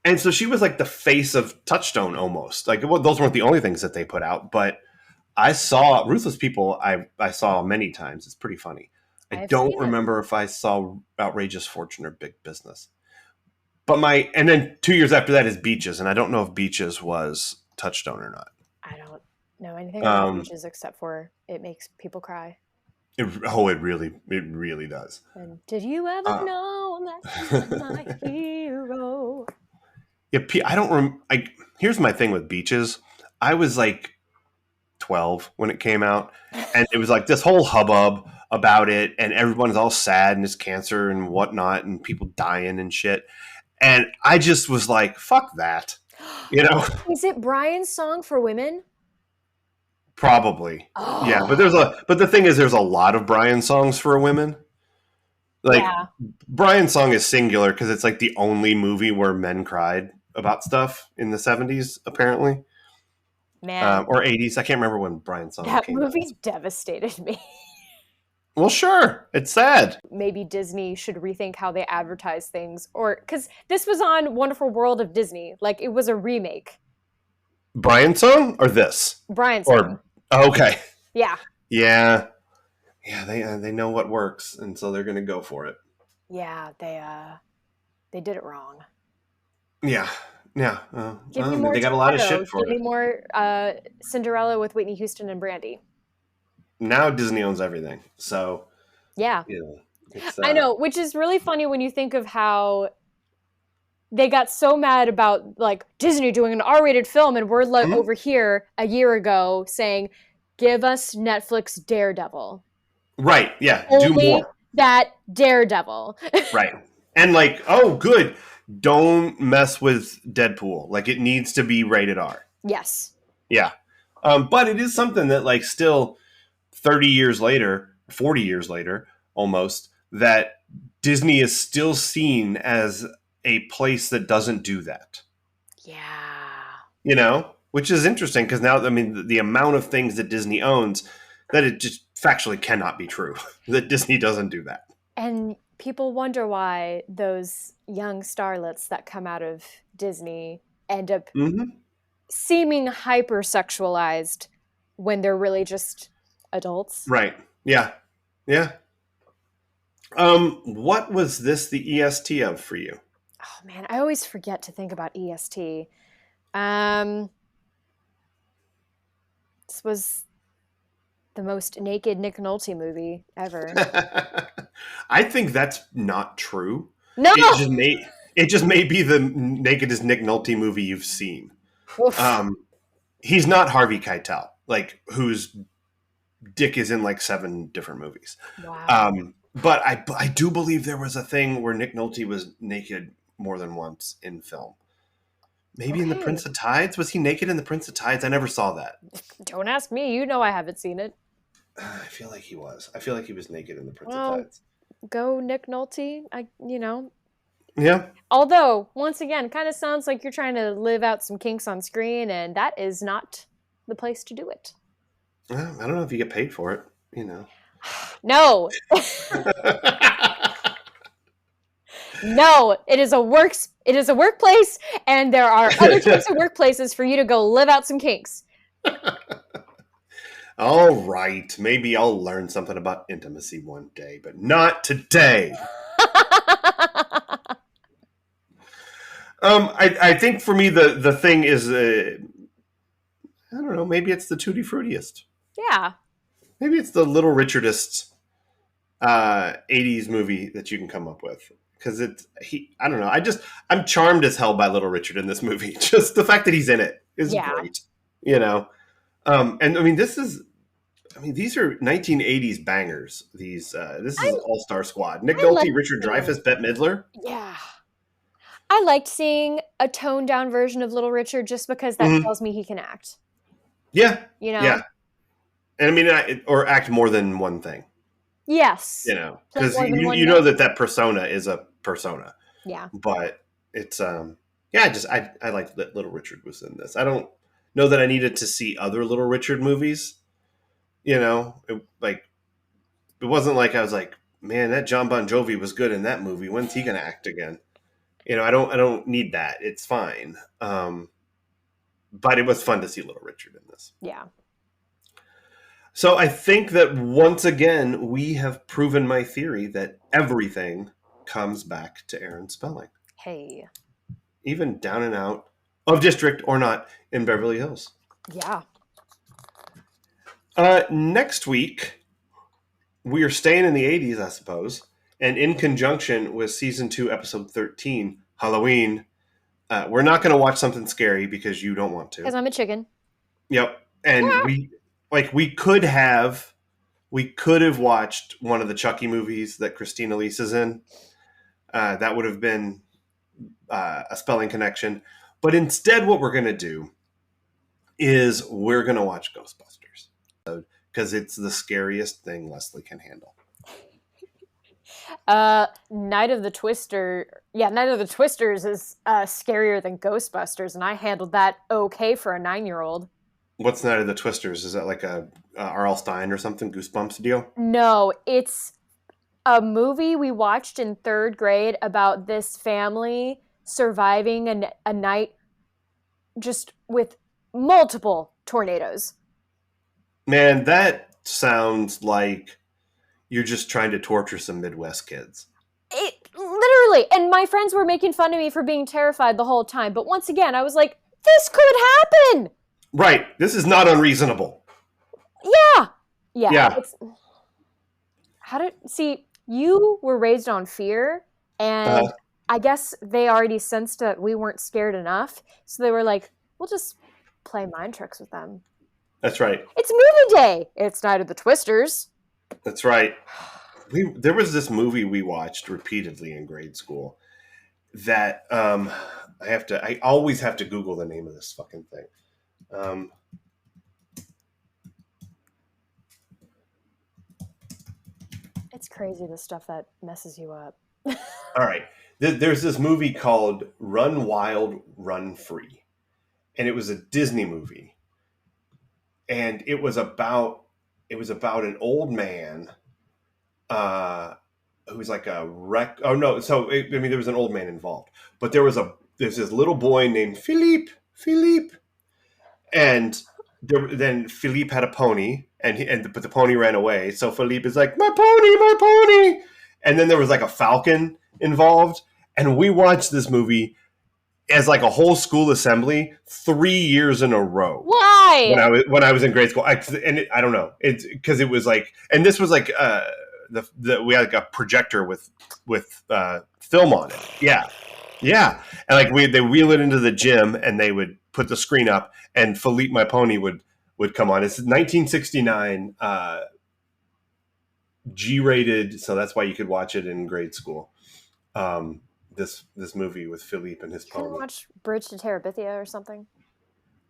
And so she was like the face of Touchstone almost. Like, well, those weren't the only things that they put out, but I saw Ruthless People. I saw many times. It's pretty funny. I don't remember if I saw Outrageous Fortune or Big Business. But and then 2 years after that is Beaches, and I don't know if Beaches was Touchstone or not. I don't know anything about Beaches except for it makes people cry. It really does. And did you ever know that you're my hero? Yeah, I don't here's my thing with Beaches. I was like 12 when it came out, and it was like this whole hubbub about it, and everyone's all sad and it's cancer and whatnot, and people dying and shit. And I just was like, fuck that. Is it Brian's song for women? Probably. Oh. Yeah, but the thing is, there's a lot of Brian songs for women. Like, Brian's song is singular because it's like the only movie where men cried about stuff in the 70s, apparently. Man. Or 80s. I can't remember when Brian's song came out. That movie devastated me. Well, sure. It's sad. Maybe Disney should rethink how they advertise things, or because this was on Wonderful World of Disney, like it was a remake. Brian's song or this? Brian's song. Or okay. Yeah. Yeah. Yeah, they know what works, and so they're going to go for it. Yeah, they did it wrong. Yeah. Yeah. Give me more they got a lot of Toretto. shit for Give me it. more Cinderella with Whitney Houston and Brandy. Now Disney owns everything. So, Yeah. you know, it's I know, which is really funny when you think of how they got so mad about like Disney doing an R-rated film, and we're over here a year ago saying, "Give us Netflix Daredevil." Right. Yeah. Only do more. That Daredevil. Right. And like, oh, good. Don't mess with Deadpool. Like, it needs to be rated R. Yes. Yeah. But it is something that, like, still 30 years later, 40 years later, almost, that Disney is still seen as a place that doesn't do that. Yeah. You know? Which is interesting because now, I mean, the amount of things that Disney owns, that it just factually cannot be true that Disney doesn't do that. And people wonder why those young starlets that come out of Disney end up seeming hypersexualized when they're really just adults. Right. Yeah. Yeah. What was this the EST of for you? Oh man, I always forget to think about EST. This was the most naked Nick Nolte movie ever. I think that's not true. No! It just may be the nakedest Nick Nolte movie you've seen. He's not Harvey Keitel, like whose dick is in like 7 different movies. Wow. But I do believe there was a thing where Nick Nolte was naked more than once in film. Maybe in The Prince of Tides? Was he naked in The Prince of Tides? I never saw that. Don't ask me. You know I haven't seen it. I feel like he was. I feel like he was naked in The Prince of Tides. Go Nick Nolte. Yeah. Although, once again, kind of sounds like you're trying to live out some kinks on screen, and that is not the place to do it. Well, I don't know if you get paid for it, you know. No. No, it is a workplace, and there are other types of workplaces for you to go live out some kinks. All right, maybe I'll learn something about intimacy one day, but not today. I think for me the thing is, I don't know, maybe it's the Tutti Fruttiest. Yeah. Maybe it's the Little Richardest 80s movie that you can come up with. Because I don't know. I'm charmed as hell by Little Richard in this movie. Just the fact that he's in it is great. You know? And I mean, these are 1980s bangers. This is an all-star squad. Nick Nolte, Richard Dreyfuss, Bette Midler. Yeah. I liked seeing a toned-down version of Little Richard just because that tells me he can act. Yeah. You know? Yeah. And I mean, or act more than one thing. Yes. You know, because you know that persona is a persona. Yeah. But it's I liked that Little Richard was in this. I don't know that I needed to see other Little Richard movies. You know, it wasn't like I was like, man, that John Bon Jovi was good in that movie. When's he going to act again? You know, I don't need that. It's fine. But it was fun to see Little Richard in this. Yeah. So I think that once again, we have proven my theory that everything comes back to Aaron Spelling. Hey. Even down and out of district or not in Beverly Hills. Yeah. Next week, we are staying in the 80s, I suppose. And in conjunction with season 2, episode 13, Halloween, we're not going to watch something scary because you don't want to. Because I'm a chicken. Yep. And we could have watched one of the Chucky movies that Christina Lisa's in. That would have been a Spelling connection. But instead, what we're going to do is we're going to watch Ghostbusters. Because it's the scariest thing Leslie can handle. Night of the Twisters is scarier than Ghostbusters, and I handled that okay for a 9-year-old. What's Night of the Twisters? Is that like a R.L. Stein or something? Goosebumps deal? No, it's a movie we watched in third grade about this family surviving a night just with multiple tornadoes. Man, that sounds like you're just trying to torture some Midwest kids. It literally, and my friends were making fun of me for being terrified the whole time. But once again, I was like, this could happen. Right. This is not unreasonable. Yeah. Yeah. Yeah. See, you were raised on fear, and I guess they already sensed that we weren't scared enough. So they were like, we'll just play mind tricks with them. That's right. It's movie day. It's Night of the Twisters. That's right. There was this movie we watched repeatedly in grade school that I always have to Google the name of this fucking thing. It's crazy, the stuff that messes you up. All right. There's this movie called Run Wild, Run Free. And it was a Disney movie. And it was about an old man who was like a wreck. Oh no! So there was an old man involved, but there's this little boy named Philippe, and then Philippe had a pony, but the pony ran away. So Philippe is like, my pony, and then there was like a falcon involved, and we watched this movie as like a whole school assembly 3 years in a row. Why? When I was in grade school, I don't know. It's because it was like, and this was like we had like a projector with film on it. Yeah, and like they wheel it into the gym, and they would put the screen up, and Philippe My Pony would come on. It's 1969, G-rated, so that's why you could watch it in grade school. This movie with Philippe and his pony. Can you watch Bridge to Terabithia or something?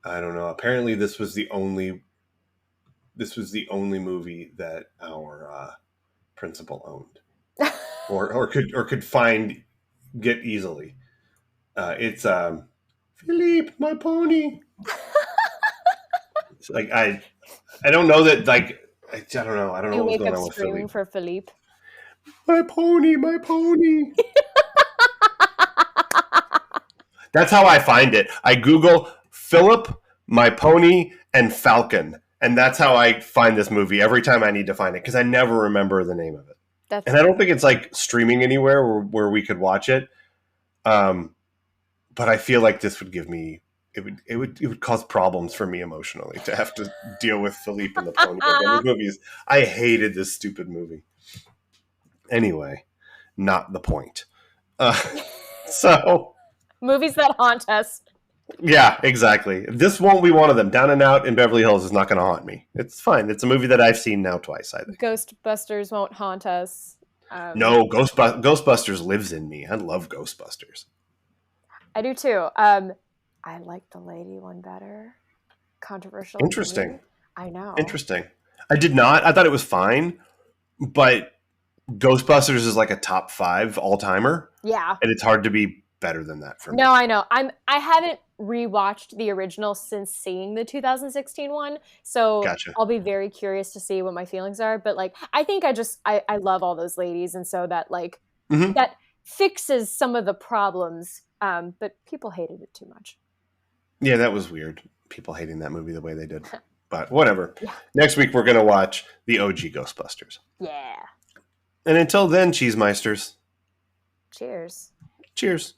I don't know. Apparently, this was the only movie that our principal owned, or could get easily. It's Philippe, my pony. It's like I don't know that, like I don't know. I don't know what's going on with Philippe. For Philippe. My pony, my pony. That's how I find it. I Google Philip, My Pony, and Falcon. And that's how I find this movie every time I need to find it, because I never remember the name of it. And I don't think it's like streaming anywhere where we could watch it. But I feel like this would give me, it would cause problems for me emotionally to have to deal with Philippe and the Pony. These movies. I hated this stupid movie. Anyway, not the point. So... Movies that haunt us. Yeah, exactly. This won't be one of them. Down and Out in Beverly Hills is not going to haunt me. It's fine. It's a movie that I've seen now twice, I think. Ghostbusters won't haunt us. No, Ghostbusters lives in me. I love Ghostbusters. I do too. I like the lady one better. Controversial. Interesting. I know. Interesting. I did not. I thought it was fine, but Ghostbusters is like a top 5 all-timer. Yeah. And it's hard to be better than that for me. No, I know. I haven't rewatched the original since seeing the 2016 one, so Gotcha. I'll be very curious to see what my feelings are. But like, I think I love all those ladies, and so that like that fixes some of the problems. But people hated it too much. Yeah, that was weird. People hating that movie the way they did. But whatever. Yeah. Next week we're gonna watch the OG Ghostbusters. Yeah. And until then, Cheesemeisters. Cheers. Cheers.